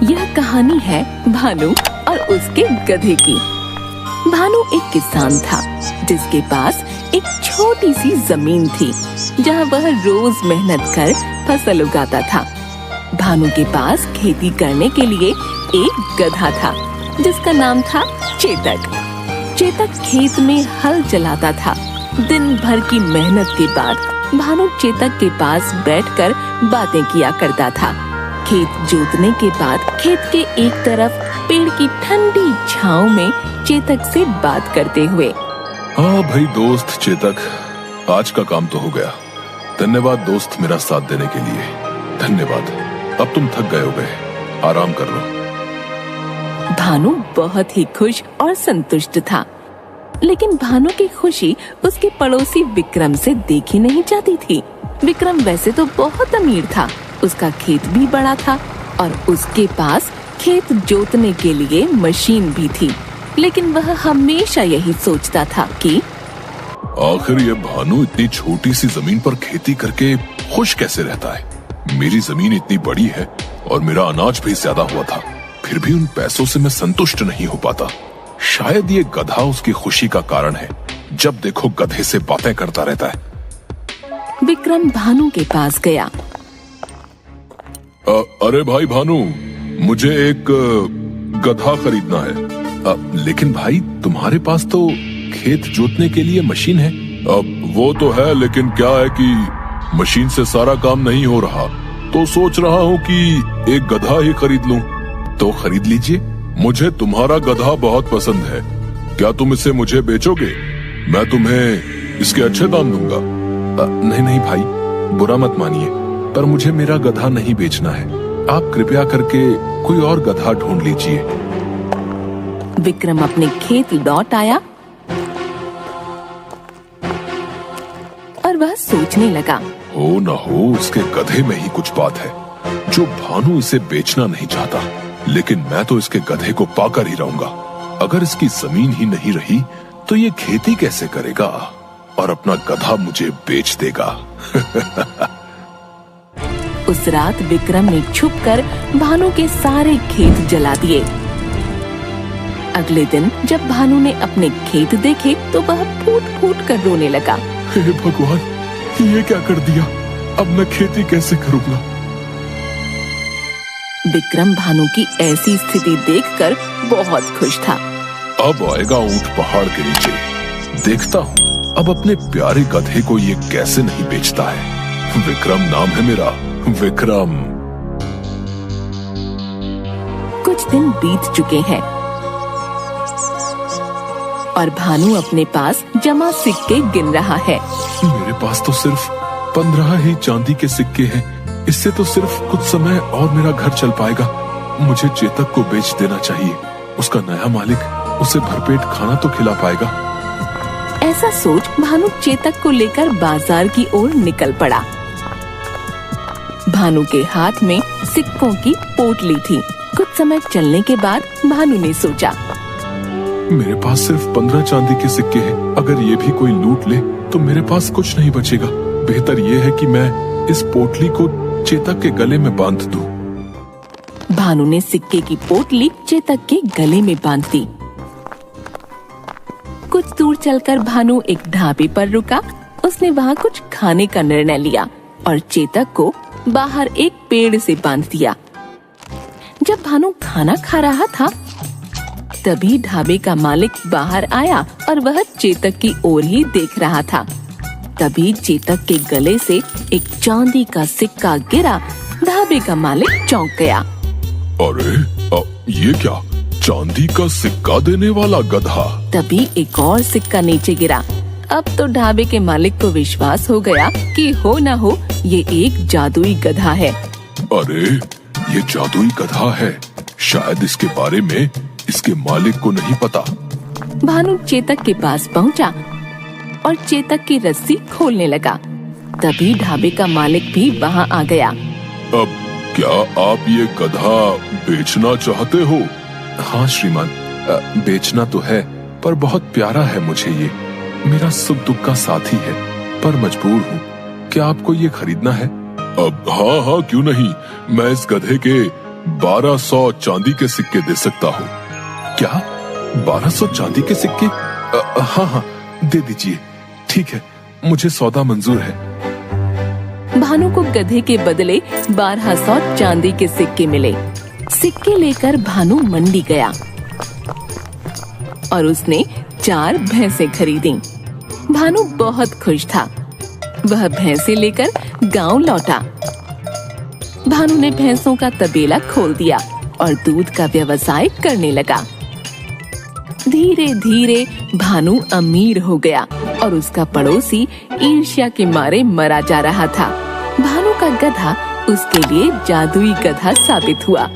यह कहानी है भानु और उसके गधे की। भानु एक किसान था जिसके पास एक छोटी सी जमीन थी जहाँ वह रोज मेहनत कर फसल उगाता था। भानु के पास खेती करने के लिए एक गधा था जिसका नाम था चेतक। चेतक खेत में हल चलाता था। दिन भर की मेहनत के बाद भानु चेतक के पास बैठकर बातें किया करता था। खेत जोतने के बाद खेत के एक तरफ पेड़ की ठंडी छांव में चेतक से बात करते हुए। हाँ भाई दोस्त चेतक, आज का काम तो हो गया। धन्यवाद दोस्त मेरा साथ देने के लिए। धन्यवाद। अब तुम थक गए होगे, आराम कर लो। भानु बहुत ही खुश और संतुष्ट था, लेकिन भानु की खुशी उसके पड़ोसी विक्रम से देखी नहीं जाती थी। विक्रम वैसे तो बहुत अमीर था, उसका खेत भी बड़ा था और उसके पास खेत जोतने के लिए मशीन भी थी, लेकिन वह हमेशा यही सोचता था कि आखिर ये भानु इतनी छोटी सी जमीन पर खेती करके खुश कैसे रहता है। मेरी जमीन इतनी बड़ी है और मेरा अनाज भी ज्यादा हुआ था, फिर भी उन पैसों से मैं संतुष्ट नहीं हो पाता। शायद ये गधा उसकी खुशी का कारण है। जब देखो गधे से बातें करता रहता है। विक्रम भानु के पास गया। अरे भाई भानु, मुझे एक गधा खरीदना है। लेकिन भाई तुम्हारे पास तो खेत जोतने के लिए मशीन है। वो तो है, लेकिन क्या है कि मशीन से सारा काम नहीं हो रहा, तो सोच रहा हूँ कि एक गधा ही खरीद लूं। तो खरीद लीजिए, मुझे तुम्हारा गधा बहुत पसंद है। क्या तुम इसे मुझे बेचोगे? मैं तुम्हें इसके अच्छे दाम दूंगा। नहीं नहीं भाई, बुरा मत मानिए, पर मुझे मेरा गधा नहीं बेचना है। आप कृपया करके कोई और गधा ढूंढ लीजिए। विक्रम अपने खेत लौट आया और वह सोचने लगा, हो न हो इसके गधे में ही कुछ बात है जो भानु इसे बेचना नहीं चाहता। लेकिन मैं तो इसके गधे को पाकर ही रहूंगा। अगर इसकी जमीन ही नहीं रही तो ये खेती कैसे करेगा और अपना गधा मुझे बेच देगा। उस रात विक्रम ने छुपकर भानु के सारे खेत जला दिए। अगले दिन जब भानु ने अपने खेत देखे तो वह फूट फूट कर रोने लगा। हे भगवान, ये क्या कर दिया? अब मैं खेती कैसे करूंगा? विक्रम भानु की ऐसी स्थिति देखकर बहुत खुश था। अब आएगा ऊंट पहाड़ के नीचे। देखता हूँ अब अपने प्यारे गधे को ये कैसे नहीं बेचता है। विक्रम नाम है मेरा, विक्रम। कुछ दिन बीत चुके हैं और भानु अपने पास जमा सिक्के गिन रहा है। मेरे पास तो सिर्फ 15 ही चांदी के सिक्के हैं। इससे तो सिर्फ कुछ समय और मेरा घर चल पाएगा। मुझे चेतक को बेच देना चाहिए। उसका नया मालिक उसे भरपेट खाना तो खिला पाएगा। ऐसा सोच भानु चेतक को लेकर बाजार की ओर निकल पड़ा। भानु के हाथ में सिक्कों की पोटली थी। कुछ समय चलने के बाद भानु ने सोचा, मेरे पास सिर्फ 15 चांदी के सिक्के हैं। अगर ये भी कोई लूट ले तो मेरे पास कुछ नहीं बचेगा। बेहतर ये है कि मैं इस पोटली को चेतक के गले में बांध दूं। भानु ने सिक्के की पोटली चेतक के गले में बांध दी। कुछ दूर चलकर भानु एक ढाबे पर रुका। उसने वहाँ कुछ खाने का निर्णय लिया और चेतक को बाहर एक पेड़ से बांध दिया। जब भानु खाना खा रहा था तभी ढाबे का मालिक बाहर आया और वह चेतक की ओर ही देख रहा था। तभी चेतक के गले से एक चांदी का सिक्का गिरा। ढाबे का मालिक चौंक गया। अरे ये क्या? चांदी का सिक्का देने वाला गधा। तभी एक और सिक्का नीचे गिरा। अब तो ढाबे के मालिक को विश्वास हो गया कि हो न हो ये एक जादुई गधा है। अरे ये जादुई गधा है। शायद इसके बारे में इसके मालिक को नहीं पता। भानु चेतक के पास पहुंचा और चेतक की रस्सी खोलने लगा। तभी ढाबे का मालिक भी वहां आ गया। अब क्या आप ये गधा बेचना चाहते हो? हाँ श्रीमान, बेचना तो है, पर बहुत प्यारा है मुझे ये। मेरा सुख दुख का साथी है, पर मजबूर हूँ। क्या आपको ये खरीदना है? अब हाँ हाँ क्यों नहीं। मैं इस गधे के 1200 चांदी के सिक्के दे सकता हूँ। क्या 1200 चांदी के सिक्के? हाँ हाँ दे दीजिए। ठीक है, मुझे सौदा मंजूर है। भानु को गधे के बदले 1200 चांदी के सिक्के मिले। सिक्के लेकर भानु मंडी गया और उसने 4 भैंसें खरीदी। भानु बहुत खुश था। वह भैंसें लेकर गांव लौटा। भानु ने भैंसों का तबेला खोल दिया और दूध का व्यवसाय करने लगा। धीरे धीरे भानु अमीर हो गया और उसका पड़ोसी ईर्ष्या के मारे मरा जा रहा था। भानु का गधा उसके लिए जादुई गधा साबित हुआ।